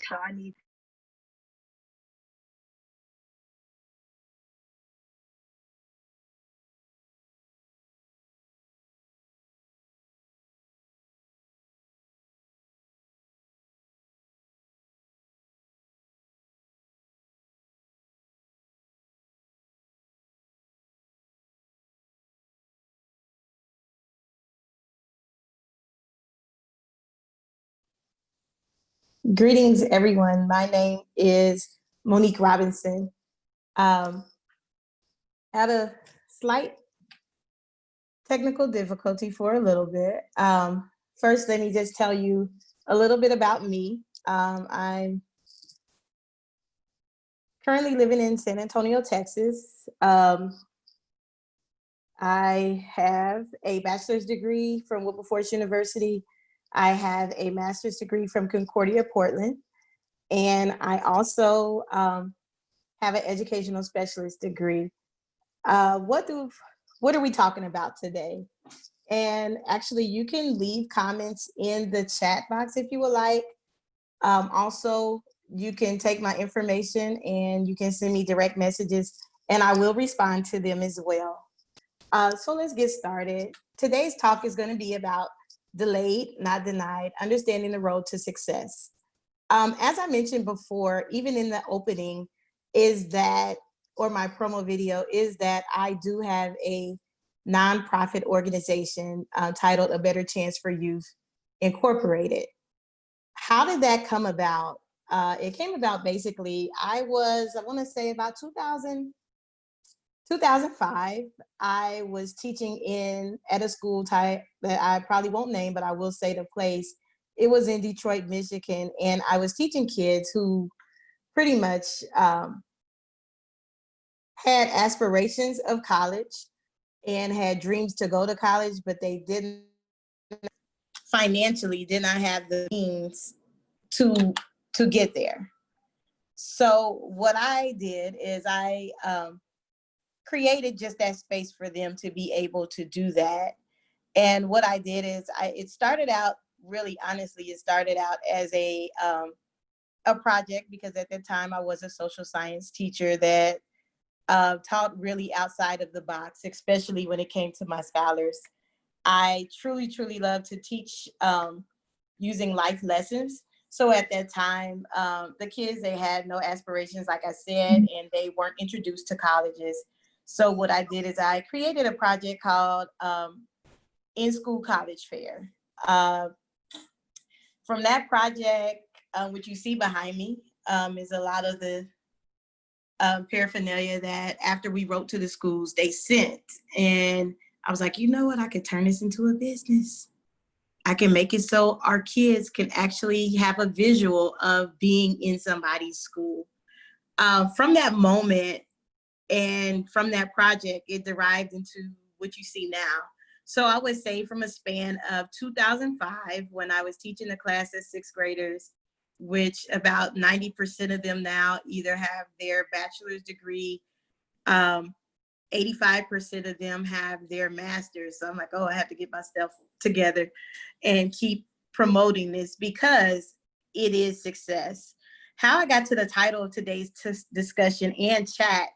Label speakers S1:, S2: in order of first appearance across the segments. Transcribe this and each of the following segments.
S1: so I need.
S2: Greetings, everyone. My name is Monique Robinson. Um, Had a slight technical difficulty for a little bit. First, let me just tell you a little bit about me. I'm currently living in San Antonio, Texas. I have a bachelor's degree from Wilberforce University. I have a master's degree from Concordia, Portland. And I also have an educational specialist degree. What are we talking about today? And actually, you can leave comments in the chat box if you would like. Also, you can take my information and you can send me direct messages, and I will respond to them as well. So let's get started. Today's talk is going to be about delayed, not denied, understanding the road to success. As I mentioned before, even in the opening, or my promo video, is that I do have a nonprofit organization titled A Better Chance for Youth Incorporated. How did that come about? It came about basically, I want to say about 2005, I was teaching at a school type that I probably won't name, but I will say the place. It was in Detroit, Michigan, and I was teaching kids who pretty much had aspirations of college and had dreams to go to college, but they didn't financially did not have the means to get there. So what I did is I created just that space for them to be able to do that. And what I did is it started out, really honestly, it started out as a project, because at the time I was a social science teacher that taught really outside of the box, especially when it came to my scholars. I truly, truly love to teach using life lessons. So at that time, the kids, they had no aspirations, like I said, and they weren't introduced to colleges. So what I did is I created a project called In-School College Fair. From that project, which you see behind me, is a lot of the paraphernalia that after we wrote to the schools, they sent. And I was like, you know what, I could turn this into a business. I can make it so our kids can actually have a visual of being in somebody's school. From that moment and from that project, it derived into what you see now. So I would say from a span of 2005, when I was teaching a class of sixth graders, which about 90% of them now either have their bachelor's degree, 85% of them have their master's. So I'm like, oh, I have to get my stuff together and keep promoting this because it is success. How I got to the title of today's discussion and chat,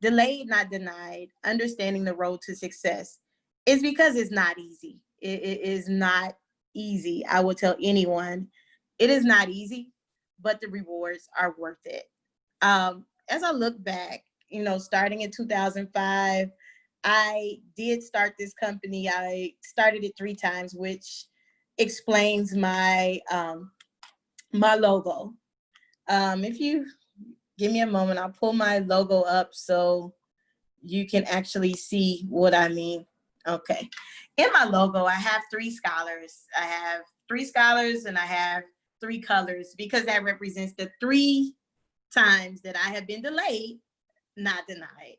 S2: Delayed, Not Denied, Understanding the Road to Success, is because it's not easy. It is not easy. I will tell anyone, it is not easy, but the rewards are worth it. As I look back, starting in 2005, I did start this company. I started it 3 times, which explains my my logo. If you give me a moment, I'll pull my logo up so you can actually see what I mean. Okay. In my logo, I have 3 scholars. I have 3 scholars and I have 3 colors, because that represents the 3 times that I have been delayed, not denied.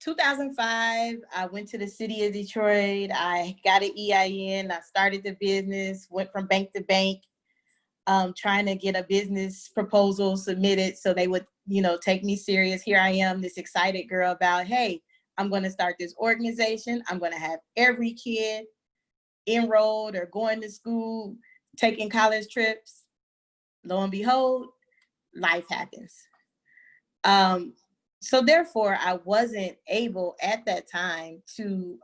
S2: 2005, I went to the city of Detroit. I got an EIN. I started the business, went from bank to bank, trying to get a business proposal submitted so they would, take me serious. Here I am, this excited girl about, hey, I'm going to start this organization. I'm going to have every kid enrolled or going to school, taking college trips. Lo and behold, life happens. So therefore, I wasn't able at that time to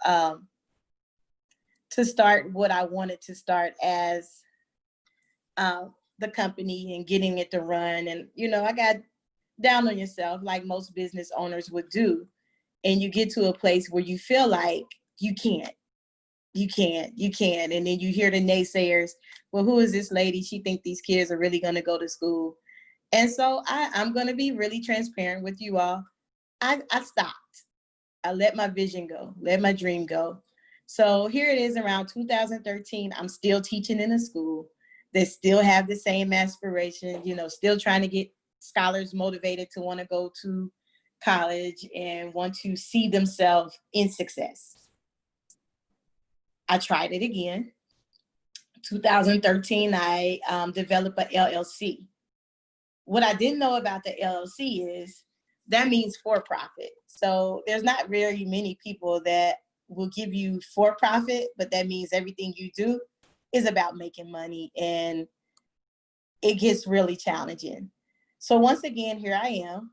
S2: start what I wanted to start as the company and getting it to run. And, I got down on yourself like most business owners would do. And you get to a place where you feel like you can't. And then you hear the naysayers, well, who is this lady? She think these kids are really going to go to school. And so I'm going to be really transparent with you all. I stopped. I let my vision go, let my dream go. So here it is around 2013. I'm still teaching in a school that still have the same aspiration, still trying to get scholars motivated to want to go to college and want to see themselves in success. I tried it again. 2013, I developed an LLC. What I didn't know about the LLC is that means for profit. So there's not very many people that will give you for profit, but that means everything you do is about making money, and it gets really challenging. So once again, here I am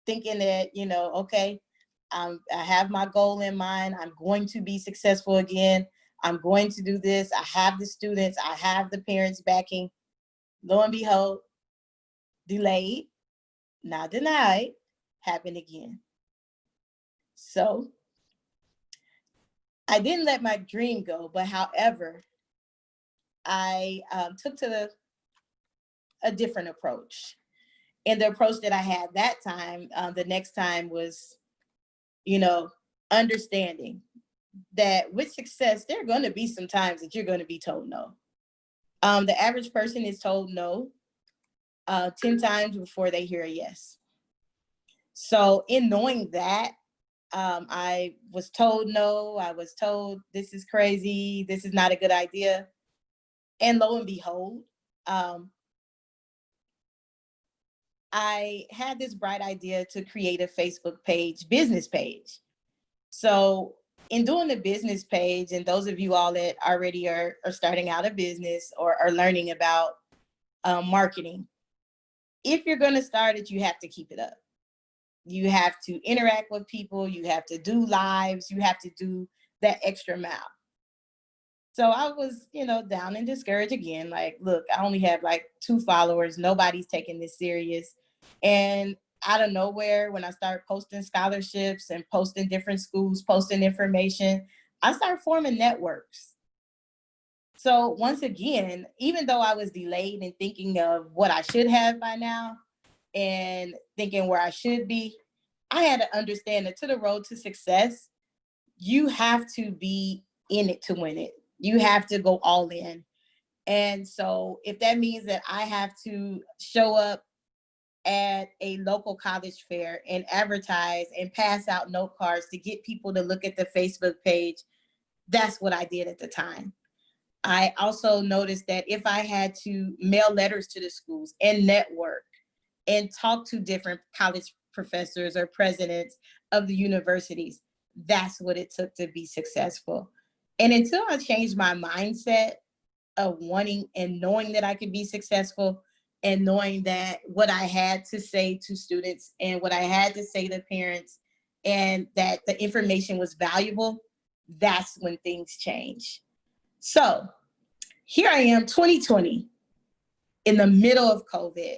S2: thinking that, okay, I have my goal in mind. I'm going to be successful again. I'm going to do this. I have the students. I have the parents backing. Lo and behold, delayed, not denied, happened again. So I didn't let my dream go, but however, I took to a different approach. And the approach that I had that time, the next time was, understanding that with success, there are going to be some times that you're going to be told no. The average person is told no 10 times before they hear a yes. So in knowing that, I was told no, I was told this is crazy, this is not a good idea. And lo and behold, I had this bright idea to create a Facebook page, business page. So in doing the business page, and those of you all that already are starting out a business or are learning about marketing, if you're going to start it, you have to keep it up. You have to interact with people. You have to do lives. You have to do that extra mile. So I was, down and discouraged again. Like, look, I only have like 2 followers. Nobody's taking this serious. And out of nowhere, when I started posting scholarships and posting different schools, posting information, I started forming networks. So once again, even though I was delayed in thinking of what I should have by now and thinking where I should be, I had to understand that to the road to success, you have to be in it to win it. You have to go all in. And so if that means that I have to show up at a local college fair and advertise and pass out note cards to get people to look at the Facebook page, that's what I did at the time. I also noticed that if I had to mail letters to the schools and network and talk to different college professors or presidents of the universities, that's what it took to be successful. And until I changed my mindset of wanting and knowing that I could be successful, and knowing that what I had to say to students and what I had to say to parents, and that the information was valuable, that's when things change. So here I am, 2020, in the middle of COVID.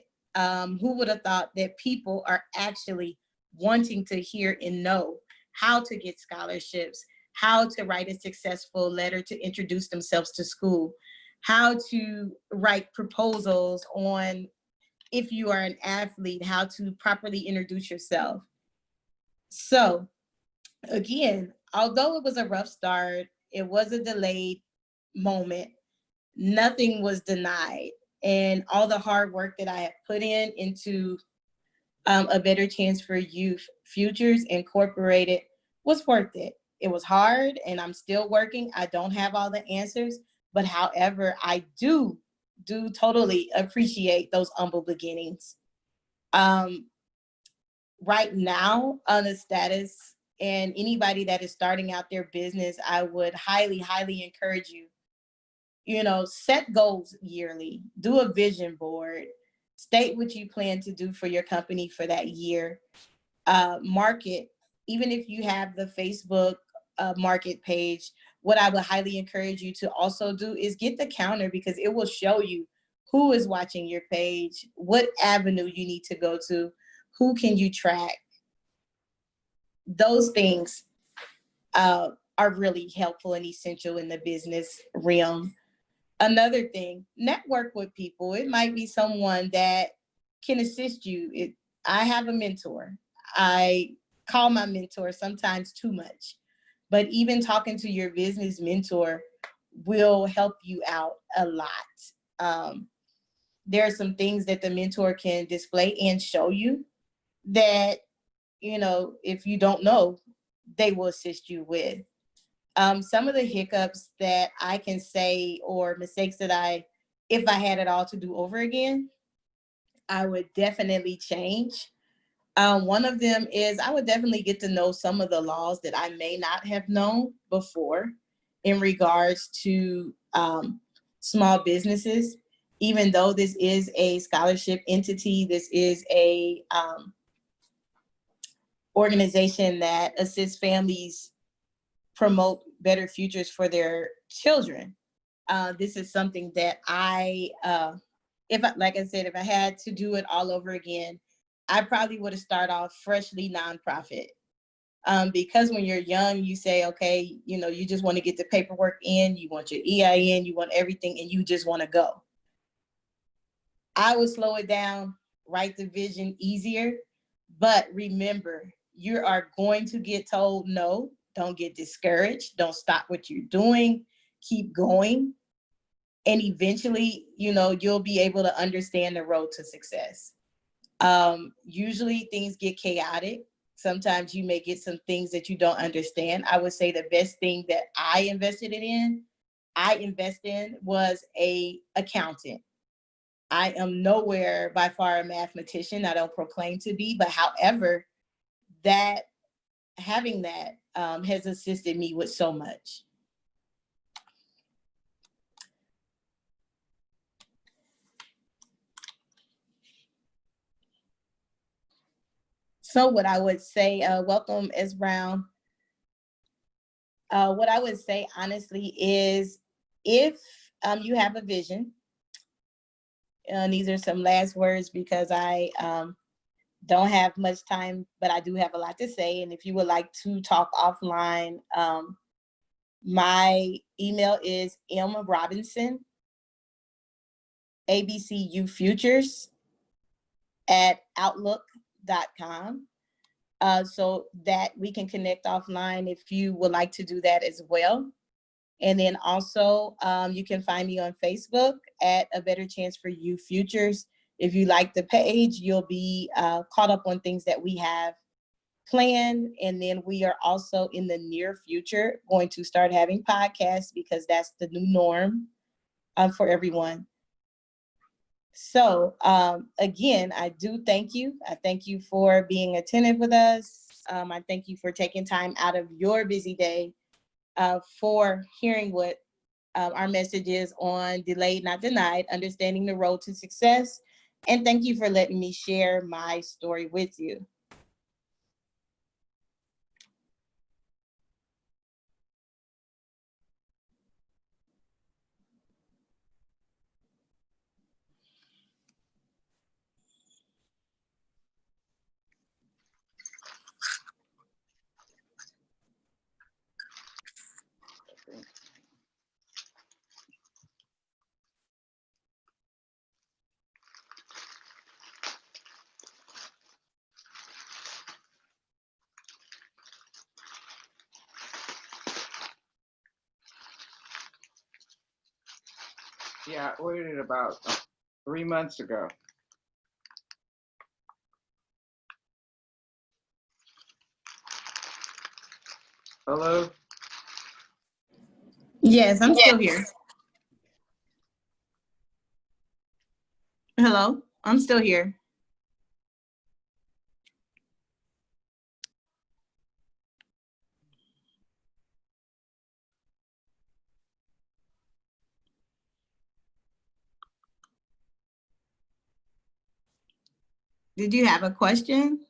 S2: Who would have thought that people are actually wanting to hear and know how to get scholarships, how to write a successful letter to introduce themselves to school, how to write proposals on, if you are an athlete, how to properly introduce yourself. So again, although it was a rough start, it was a delayed moment, nothing was denied. And all the hard work that I had put into A Better Chance for Youth Futures Incorporated was worth it. It was hard and I'm still working. I don't have all the answers, but however, I do totally appreciate those humble beginnings. Right now on the status, and anybody that is starting out their business, I would highly, highly encourage you set goals yearly, do a vision board, state what you plan to do for your company for that year, market, even if you have the Facebook market page. What I would highly encourage you to also do is get the counter, because it will show you who is watching your page, what avenue you need to go to, who can you track. Those things are really helpful and essential in the business realm. Another thing, network with people. It might be someone that can assist you. I have a mentor. I call my mentor sometimes too much, but even talking to your business mentor will help you out a lot. There are some things that the mentor can display and show you that, if you don't know, they will assist you with. Some of the hiccups that I can say, or mistakes that if I had it all to do over again, I would definitely change. One of them is I would definitely get to know some of the laws that I may not have known before in regards to small businesses. Even though this is a scholarship entity, this is a organization that assists families promote better futures for their children. This is something that like I said, if I had to do it all over again, I probably would have started off freshly nonprofit. Because when you're young, you say, okay, you just want to get the paperwork in, you want your EIN, you want everything, and you just want to go. I would slow it down, write the vision easier, but remember, you are going to get told no. Don't get discouraged. Don't stop what you're doing. Keep going. And eventually, you'll be able to understand the road to success. Usually things get chaotic. Sometimes you may get some things that you don't understand. I would say the best thing that I invested in was a accountant. I am nowhere by far a mathematician. I don't proclaim to be, but however, having that has assisted me with so much. So what I would say, welcome, S. Brown. What I would say honestly is, if you have a vision, these are some last words because I don't have much time, but I do have a lot to say. And if you would like to talk offline, my email is mrobinson, abcufutures @outlook.com. So that we can connect offline if you would like to do that as well. And then also you can find me on Facebook at A Better Chance for You Futures. If you like the page, you'll be caught up on things that we have planned. And then we are also in the near future going to start having podcasts, because that's the new norm for everyone. So again, I do thank you. I thank you for being attentive with us. I thank you for taking time out of your busy day for hearing what our message is on Delayed Not Denied, Understanding the Road to Success. And thank you for letting me share my story with you.
S1: Yeah, I ordered it about 3 months ago. Hello?
S2: Yes, I'm still here. Hello, I'm still here. Did you have a question?